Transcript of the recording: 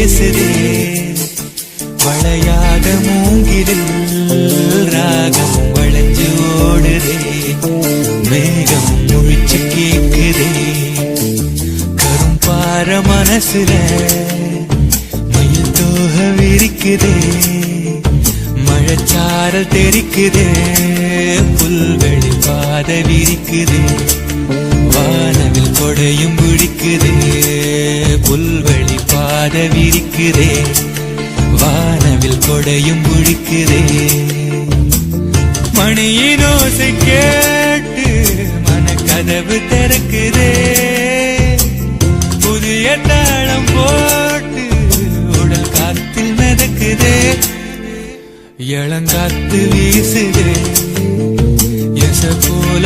பேசுதே வளையாத மூங்கிலில் ராகம் வளைஞ்சு ஓடுதே மேகம் முழிச்சு கேக்குதே கரும்பார மனசுல மயில் தோக விரிக்குதே மழைச்சாரல் தெரிக்குதே புல்வெளி பாத விரிக்குதே வானவில் கொடையும் பிடிக்குதே புல்வெளி பாத விரிக்குதே வானவில் கொடையும் பிடிக்குதே மணியின் ஓசை கேட்டு மனக்கதவு திறக்குதே புதிய தாளம் போட்டு உடல் காத்தில் மிதக்குதே இளங்காத்து வீசுதே எச போல